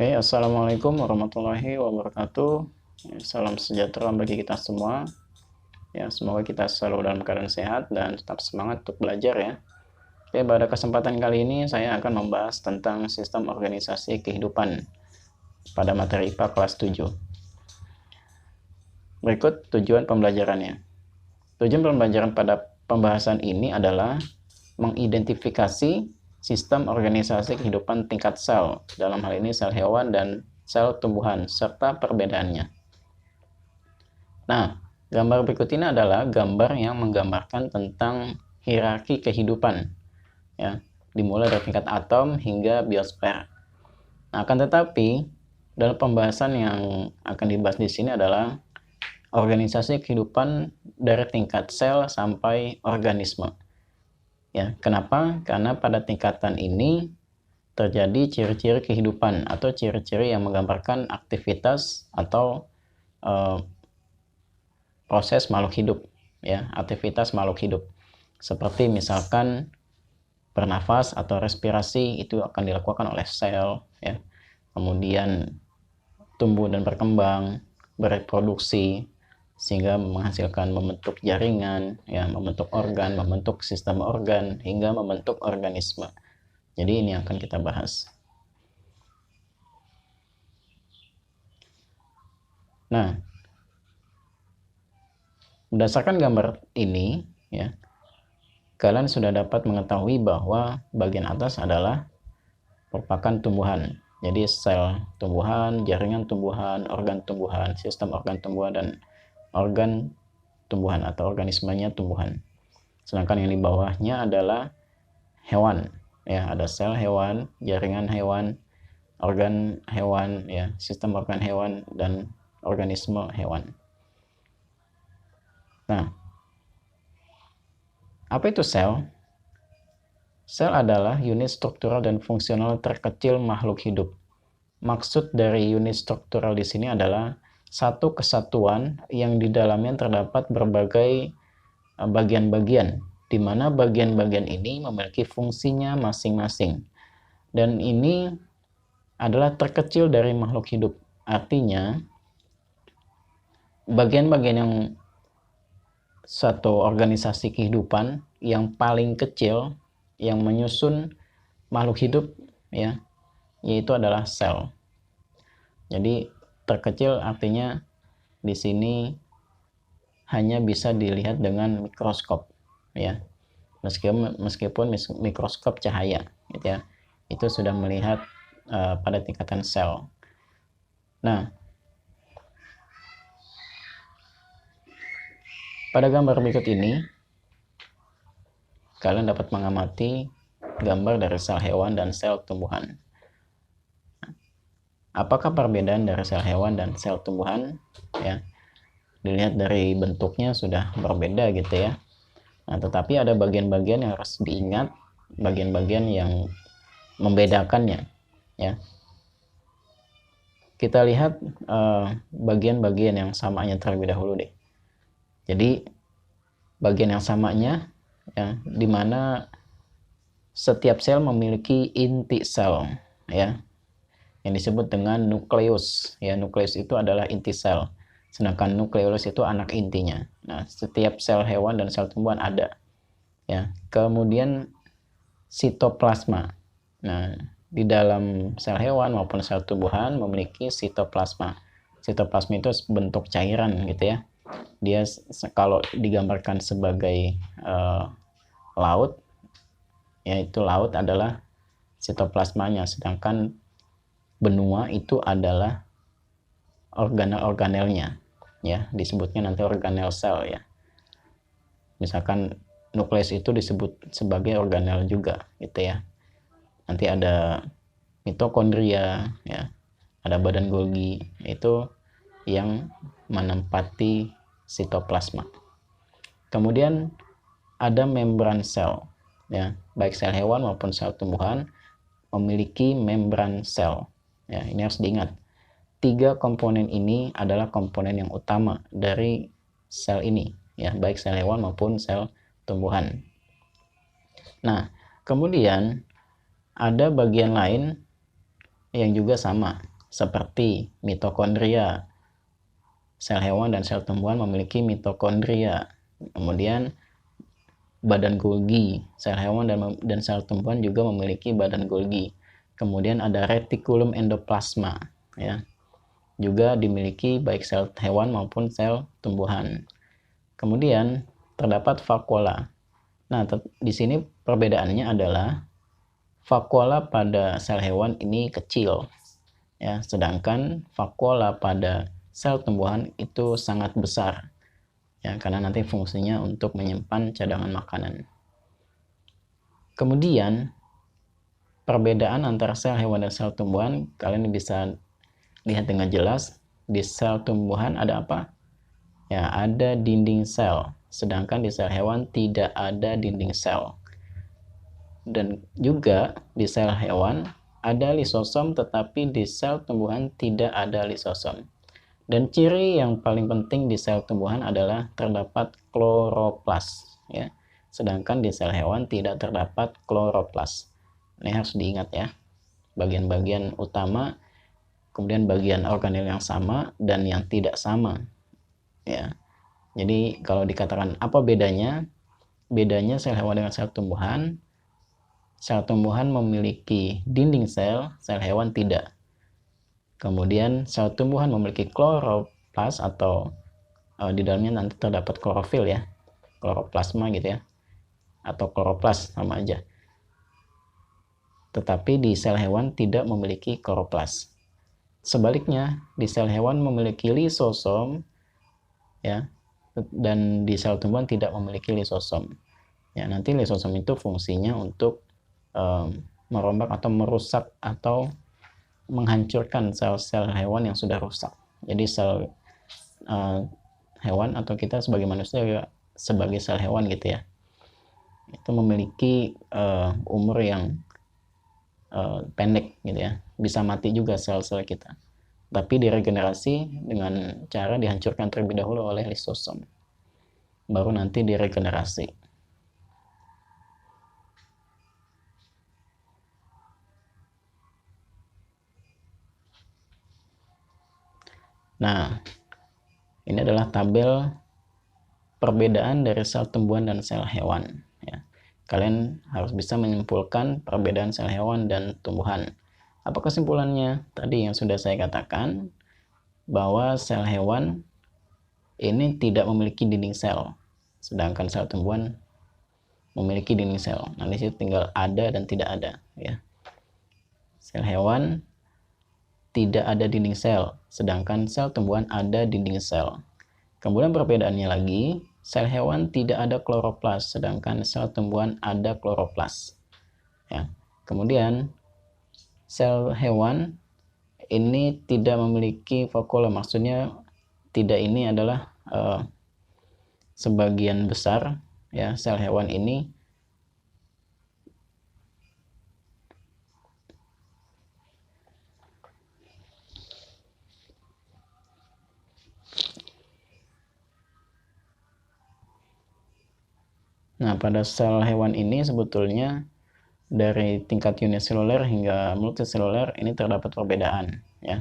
Oke, Assalamualaikum warahmatullahi wabarakatuh. Salam sejahtera bagi kita semua. Ya, semoga kita selalu dalam keadaan sehat dan tetap semangat untuk belajar ya. Oke, pada kesempatan kali ini saya akan membahas tentang sistem organisasi kehidupan pada materi IPA kelas 7. Berikut tujuan pembelajarannya. Tujuan pembelajaran pada pembahasan ini adalah mengidentifikasi sistem organisasi kehidupan tingkat sel, dalam hal ini sel hewan dan sel tumbuhan, serta perbedaannya. Nah, gambar berikut ini adalah gambar yang menggambarkan tentang hierarki kehidupan, ya, dimulai dari tingkat atom hingga biosfer. Nah, akan tetapi dalam pembahasan yang akan dibahas di sini adalah organisasi kehidupan dari tingkat sel sampai organisme. Ya, kenapa? Karena pada tingkatan ini terjadi ciri-ciri kehidupan atau ciri-ciri yang menggambarkan aktivitas atau proses makhluk hidup, ya, aktivitas makhluk hidup. Seperti misalkan bernafas atau respirasi itu akan dilakukan oleh sel, ya. Kemudian tumbuh dan berkembang, bereproduksi, sehingga menghasilkan membentuk jaringan, ya, membentuk organ, membentuk sistem organ, hingga membentuk organisme. Jadi ini akan kita bahas. Nah, berdasarkan gambar ini, ya, kalian sudah dapat mengetahui bahwa bagian atas adalah merupakan tumbuhan. Jadi sel tumbuhan, jaringan tumbuhan, organ tumbuhan, sistem organ tumbuhan, dan organ tumbuhan atau organismenya tumbuhan. Sedangkan yang di bawahnya adalah hewan, ya, ada sel hewan, jaringan hewan, organ hewan, ya, sistem organ hewan, dan organisme hewan. Nah, apa itu sel? Sel adalah unit struktural dan fungsional terkecil makhluk hidup. Maksud dari unit struktural di sini adalah satu kesatuan yang di dalamnya terdapat berbagai bagian-bagian, di mana bagian-bagian ini memiliki fungsinya masing-masing. Dan ini adalah terkecil dari makhluk hidup. Artinya, bagian-bagian yang suatu organisasi kehidupan yang paling kecil yang menyusun makhluk hidup, ya, yaitu adalah sel. Jadi terkecil artinya di sini hanya bisa dilihat dengan mikroskop, ya. Meskipun mikroskop cahaya, gitu ya, itu sudah melihat pada tingkatan sel. Nah, pada gambar berikut ini kalian dapat mengamati gambar dari sel hewan dan sel tumbuhan. Apakah perbedaan dari sel hewan dan sel tumbuhan? Ya, dilihat dari bentuknya sudah berbeda gitu ya. Nah, tetapi ada bagian-bagian yang harus diingat, bagian-bagian yang membedakannya, ya. Kita lihat bagian-bagian yang samanya terlebih dahulu deh. Jadi bagian yang samanya, ya, dimana setiap sel memiliki inti sel, ya, yang disebut dengan nukleus, ya. Nukleus itu adalah inti sel, sedangkan nukleolus itu anak intinya. Nah, setiap sel hewan dan sel tumbuhan ada, ya. Kemudian sitoplasma. Nah, di dalam sel hewan maupun sel tumbuhan memiliki sitoplasma. Sitoplasma itu bentuk cairan gitu ya. Dia kalau digambarkan sebagai laut, yaitu laut adalah sitoplasmanya, sedangkan benua itu adalah organel-organelnya, ya, disebutnya nanti organel sel, ya. Misalkan nukleus itu disebut sebagai organel juga gitu ya. Nanti ada mitokondria, ya, ada badan Golgi, itu yang menempati sitoplasma. Kemudian ada membran sel, ya, baik sel hewan maupun sel tumbuhan memiliki membran sel. Ya, ini harus diingat. 3 komponen ini adalah komponen yang utama dari sel ini, ya, baik sel hewan maupun sel tumbuhan. Nah, kemudian ada bagian lain yang juga sama, seperti mitokondria. Sel hewan dan sel tumbuhan memiliki mitokondria. Kemudian badan Golgi, sel hewan dan sel tumbuhan juga memiliki badan Golgi. Kemudian ada retikulum endoplasma, ya, juga dimiliki baik sel hewan maupun sel tumbuhan. Kemudian terdapat vakuola. Nah, di sini perbedaannya adalah vakuola pada sel hewan ini kecil, ya, sedangkan vakuola pada sel tumbuhan itu sangat besar, ya, karena nanti fungsinya untuk menyimpan cadangan makanan. Kemudian perbedaan antara sel hewan dan sel tumbuhan kalian bisa lihat dengan jelas. Di sel tumbuhan ada apa? Ya, ada dinding sel, sedangkan di sel hewan tidak ada dinding sel. Dan juga di sel hewan ada lisosom, tetapi di sel tumbuhan tidak ada lisosom. Dan ciri yang paling penting di sel tumbuhan adalah terdapat kloroplas, ya. Sedangkan di sel hewan tidak terdapat kloroplas. Ini harus diingat ya. Bagian-bagian utama, kemudian bagian organel yang sama dan yang tidak sama, ya. Jadi kalau dikatakan apa bedanya? Bedanya sel hewan dengan sel tumbuhan. Sel tumbuhan memiliki dinding sel, sel hewan tidak. Kemudian sel tumbuhan memiliki kloroplas atau di dalamnya nanti terdapat klorofil, ya, kloroplasma gitu ya, atau kloroplas sama aja. Tetapi di sel hewan tidak memiliki kloroplas. Sebaliknya, di sel hewan memiliki lisosom, ya, dan di sel tumbuhan tidak memiliki lisosom. Ya, nanti lisosom itu fungsinya untuk merombak atau merusak atau menghancurkan sel-sel hewan yang sudah rusak. Jadi sel hewan atau kita sebagai manusia juga sebagai sel hewan gitu ya, itu memiliki umur yang pendek gitu ya, bisa mati juga sel-sel kita, tapi diregenerasi dengan cara dihancurkan terlebih dahulu oleh lisosom, baru nanti diregenerasi. Nah, ini adalah tabel perbedaan dari sel tumbuhan dan sel hewan, ya. Kalian harus bisa menyimpulkan perbedaan sel hewan dan tumbuhan. Apa kesimpulannya? Tadi yang sudah saya katakan, bahwa sel hewan ini tidak memiliki dinding sel, sedangkan sel tumbuhan memiliki dinding sel. Nah, di situ tinggal ada dan tidak ada, ya. Sel hewan tidak ada dinding sel, sedangkan sel tumbuhan ada dinding sel. Kemudian perbedaannya lagi, sel hewan tidak ada kloroplas, sedangkan sel tumbuhan ada kloroplas, ya. Kemudian sel hewan ini tidak memiliki vakuola, maksudnya tidak, ini adalah sebagian besar, ya, sel hewan ini Nah, pada sel hewan ini sebetulnya dari tingkat uniseluler hingga multiseluler ini terdapat perbedaan, ya.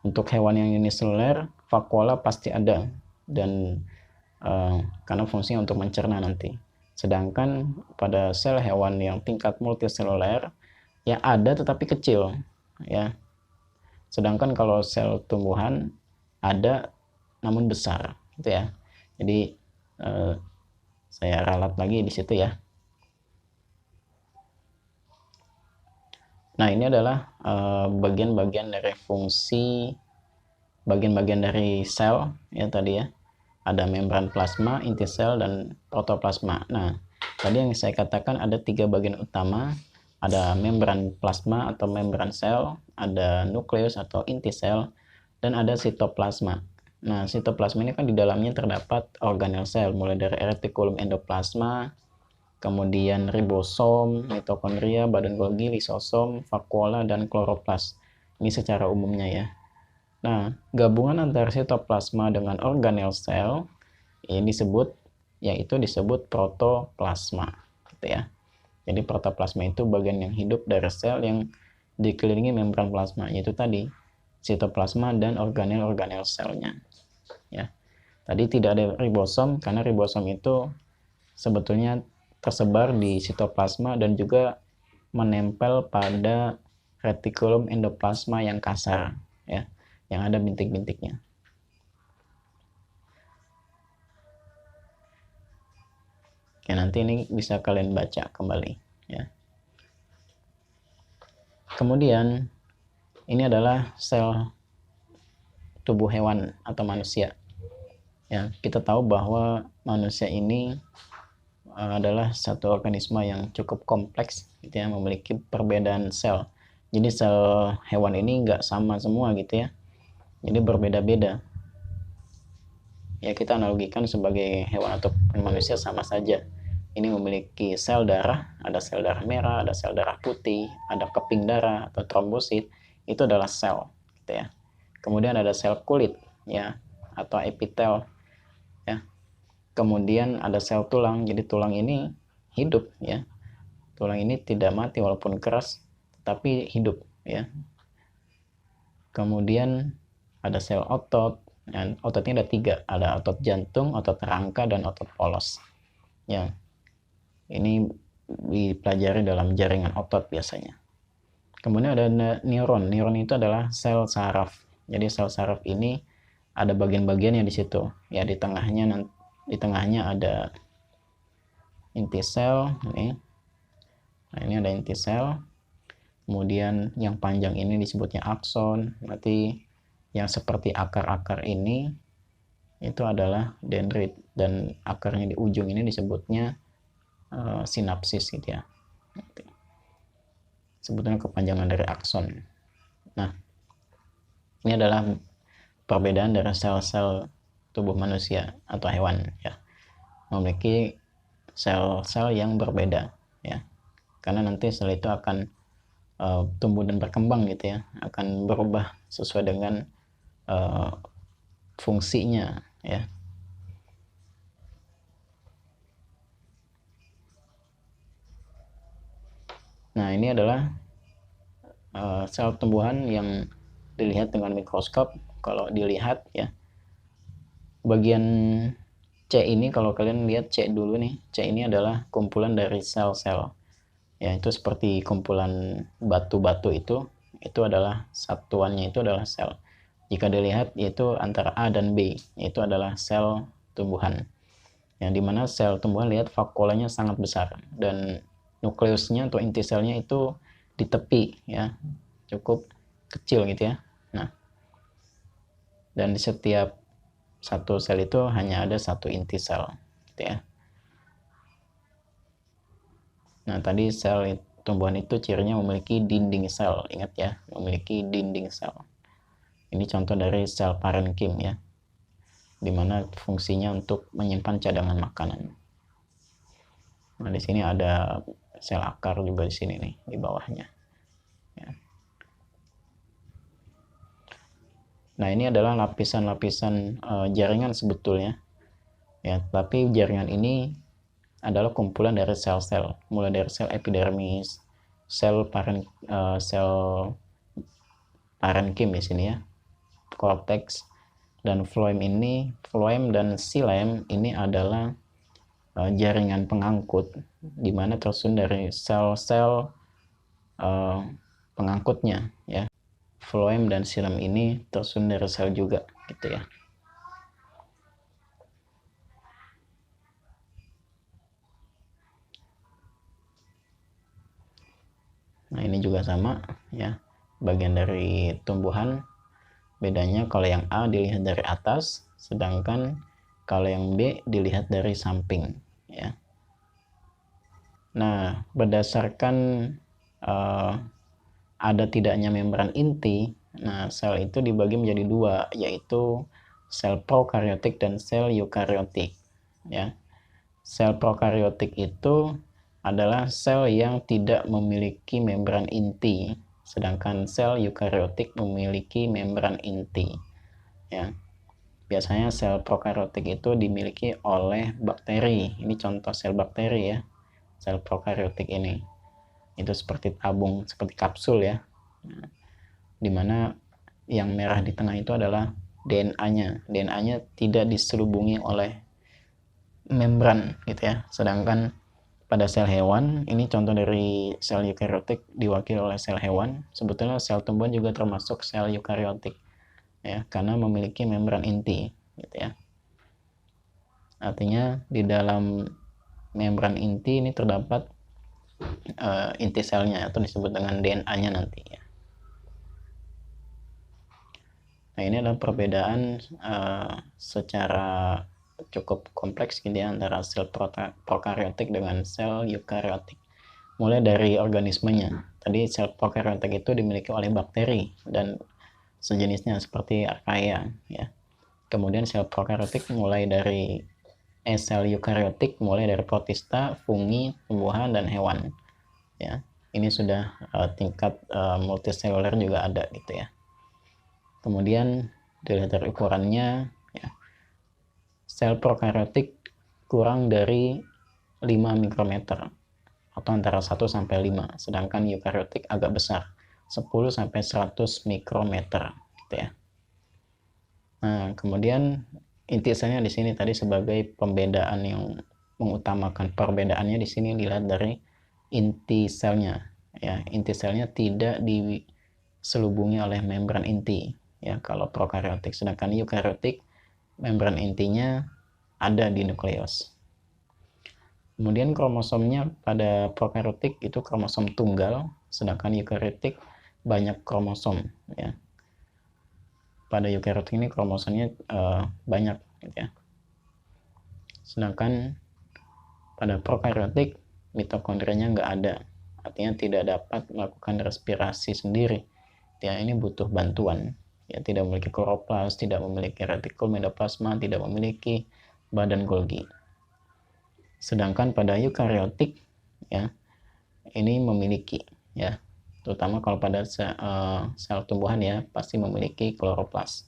Untuk hewan yang uniseluler, vakuola pasti ada dan karena fungsinya untuk mencerna nanti. Sedangkan pada sel hewan yang tingkat multiseluler ya ada tetapi kecil, ya. Sedangkan kalau sel tumbuhan ada namun besar, gitu ya. Jadi saya ralat lagi di situ ya. Nah, ini adalah bagian-bagian dari fungsi, bagian-bagian dari sel ya tadi ya. Ada membran plasma, inti sel, dan protoplasma. Nah, tadi yang saya katakan ada 3 bagian utama. Ada membran plasma atau membran sel, ada nukleus atau inti sel, dan ada sitoplasma. Nah, sitoplasma ini kan di dalamnya terdapat organel sel, mulai dari retikulum endoplasma, kemudian ribosom, mitokondria, badan Golgi, lisosom, vakuola, dan kloroplas. Ini secara umumnya ya. Nah, gabungan antara sitoplasma dengan organel sel ini disebut protoplasma, gitu ya. Jadi protoplasma itu bagian yang hidup dari sel yang dikelilingi membran plasma, yaitu tadi sitoplasma dan organel-organel selnya. Ya. Tadi tidak ada ribosom karena ribosom itu sebetulnya tersebar di sitoplasma dan juga menempel pada retikulum endoplasma yang kasar, ya, yang ada bintik-bintiknya. Oke, nanti ini bisa kalian baca kembali, ya. Kemudian ini adalah sel tubuh hewan atau manusia. Ya, kita tahu bahwa manusia ini adalah satu organisme yang cukup kompleks, gitu ya, memiliki perbedaan sel. Jadi sel hewan ini nggak sama semua, gitu ya. Jadi berbeda-beda. Ya, kita analogikan sebagai hewan atau manusia sama saja. Ini memiliki sel darah, ada sel darah merah, ada sel darah putih, ada keping darah atau trombosit, itu adalah sel, gitu ya. Kemudian ada sel kulit, ya, atau epitel, ya. Kemudian ada sel tulang, jadi tulang ini hidup, ya. Tulang ini tidak mati walaupun keras, tapi hidup, ya. Kemudian ada sel otot, dan ototnya ada 3, ada otot jantung, otot rangka, dan otot polos. Ya, ini dipelajari dalam jaringan otot biasanya. Kemudian ada neuron. Neuron itu adalah sel saraf. Jadi sel saraf ini ada bagian-bagiannya di situ. Ya, di tengahnya ada inti sel ini. Nah, ini ada inti sel. Kemudian yang panjang ini disebutnya akson. Nanti yang seperti akar-akar ini itu adalah dendrit, dan akarnya di ujung ini disebutnya sinapsis, gitu ya. Sebetulnya kepanjangan dari akson. Nah, ini adalah perbedaan dari sel-sel tubuh manusia atau hewan, ya, memiliki sel-sel yang berbeda, ya, karena nanti sel itu akan tumbuh dan berkembang, gitu ya, akan berubah sesuai dengan fungsinya, ya. Nah, ini adalah sel tumbuhan yang dilihat dengan mikroskop. Kalau dilihat, ya, bagian C ini, kalau kalian lihat C dulu nih, C ini adalah kumpulan dari sel-sel, ya, itu seperti kumpulan batu-batu, itu adalah satuannya, itu adalah sel. Jika dilihat, yaitu antara A dan B, itu adalah sel tumbuhan, yang dimana sel tumbuhan, lihat vakuolanya sangat besar, dan nukleusnya atau inti selnya itu di tepi, ya, cukup kecil, gitu ya. Nah, dan di setiap satu sel itu hanya ada satu inti sel, gitu ya. Nah, tadi sel tumbuhan itu cirinya memiliki dinding sel, ingat ya, memiliki dinding sel. Ini contoh dari sel parenkim, ya, dimana fungsinya untuk menyimpan cadangan makanan. Nah, di sini ada sel akar juga di sini nih, di bawahnya. Ya. Nah, ini adalah lapisan-lapisan jaringan sebetulnya, ya, tapi jaringan ini adalah kumpulan dari sel-sel, mulai dari sel epidermis, sel parenkim di sini, ya, cortex, dan phloem dan xilem ini adalah jaringan pengangkut, di mana tersusun dari sel-sel pengangkutnya, ya. Phloem dan xilem ini tersusun dari sel juga, gitu ya. Nah, ini juga sama, ya, bagian dari tumbuhan. Bedanya kalau yang A dilihat dari atas, sedangkan kalau yang B dilihat dari samping, ya. Nah, berdasarkan ada tidaknya membran inti, nah, sel itu dibagi menjadi 2, yaitu sel prokariotik dan sel eukariotik, ya. Sel prokariotik itu adalah sel yang tidak memiliki membran inti, sedangkan sel eukariotik memiliki membran inti, ya. Biasanya sel prokariotik itu dimiliki oleh bakteri. Ini contoh sel bakteri, ya. Sel prokariotik ini itu seperti tabung, seperti kapsul, ya. Nah, dimana yang merah di tengah itu adalah DNA-nya. DNA-nya tidak diselubungi oleh membran gitu ya. Sedangkan pada sel hewan, ini contoh dari sel eukariotik diwakili oleh sel hewan. Sebetulnya sel tumbuhan juga termasuk sel eukariotik ya, karena memiliki membran inti gitu ya. Artinya di dalam membran inti ini terdapat inti selnya atau disebut dengan DNA-nya nanti ya. Nah, ini adalah perbedaan secara cukup kompleks gitu ya antara sel prokaryotik dengan sel eukaryotik. Mulai dari organismenya. Tadi sel prokaryotik itu dimiliki oleh bakteri dan sejenisnya seperti archaea ya. Kemudian sel prokaryotik mulai dari sel eukaryotik mulai dari protista, fungi, tumbuhan dan hewan. Ya. Ini sudah tingkat multiseluler juga ada gitu ya. Kemudian dilihat dari ukurannya ya, sel prokaryotik kurang dari 5 mikrometer atau antara 1 sampai 5, sedangkan eukaryotik agak besar 10 sampai 100 mikrometer gitu ya. Nah, kemudian inti selnya di sini tadi sebagai pembedaan yang mengutamakan perbedaannya di sini dilihat dari inti selnya ya. Inti selnya tidak diselubungi oleh membran inti ya kalau prokaryotik, sedangkan eukaryotik membran intinya ada di nukleus. Kemudian kromosomnya pada prokaryotik itu kromosom tunggal, sedangkan eukaryotik banyak kromosom ya. Pada eukaryotik ini kromosomnya banyak gitu ya. Sedangkan pada prokaryotik mitokondrianya nggak ada, artinya tidak dapat melakukan respirasi sendiri ya, ini butuh bantuan ya, tidak memiliki kloroplas, tidak memiliki retikulum endoplasma, tidak memiliki badan Golgi. Sedangkan pada eukaryotik ya ini memiliki ya, terutama kalau pada sel tumbuhan ya pasti memiliki kloroplas,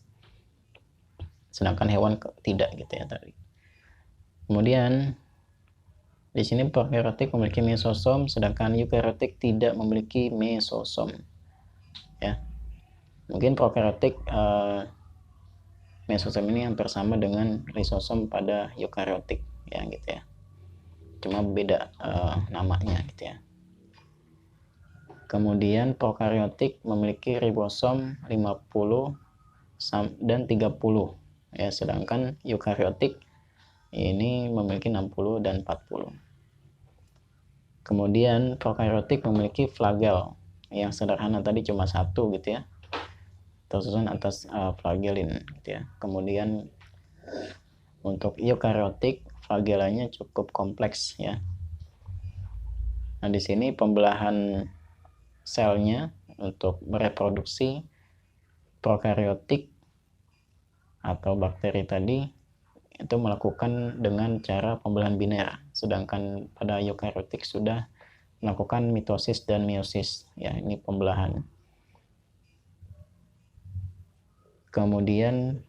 sedangkan hewan tidak gitu ya tadi. Kemudian di sini prokaryotik memiliki mesosom, sedangkan eukaryotik tidak memiliki mesosom ya. Mungkin prokaryotik mesosom ini hampir sama dengan lisosom pada eukaryotik ya gitu ya, cuma beda namanya gitu ya. Kemudian prokaryotik memiliki ribosom 50 dan 30 ya, sedangkan eukaryotik ini memiliki 60 dan 40. Kemudian prokaryotik memiliki flagel yang sederhana tadi cuma satu gitu ya, tersusun atas flagellin gitu ya. Kemudian untuk eukaryotik flagellanya cukup kompleks ya. Nah, di sini pembelahan selnya untuk mereproduksi prokaryotik atau bakteri tadi itu melakukan dengan cara pembelahan biner, sedangkan pada eukaryotik sudah melakukan mitosis dan meiosis ya, ini pembelahan. Kemudian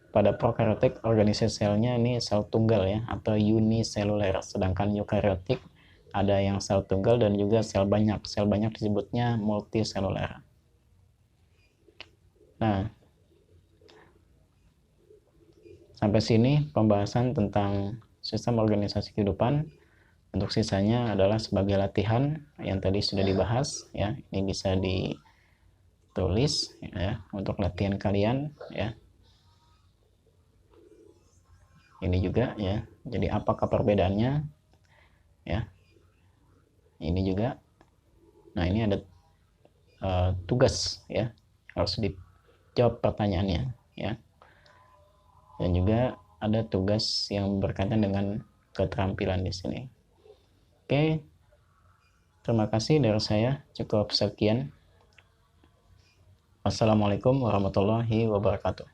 pada prokaryotik organisasi selnya ini sel tunggal ya atau uniseluler, sedangkan eukaryotik ada yang sel tunggal dan juga sel banyak. Sel banyak disebutnya multiseluler. Nah, sampai sini pembahasan tentang sistem organisasi kehidupan. Untuk sisanya adalah sebagai latihan yang tadi sudah dibahas ya. Ini bisa ditulis ya untuk latihan kalian ya. Ini juga ya. Jadi apakah perbedaannya ya? Ini juga. Nah, ini ada tugas ya. Harus dijawab pertanyaannya ya. Dan juga ada tugas yang berkaitan dengan keterampilan di sini. Oke, terima kasih dari saya. Cukup sekian. Wassalamualaikum warahmatullahi wabarakatuh.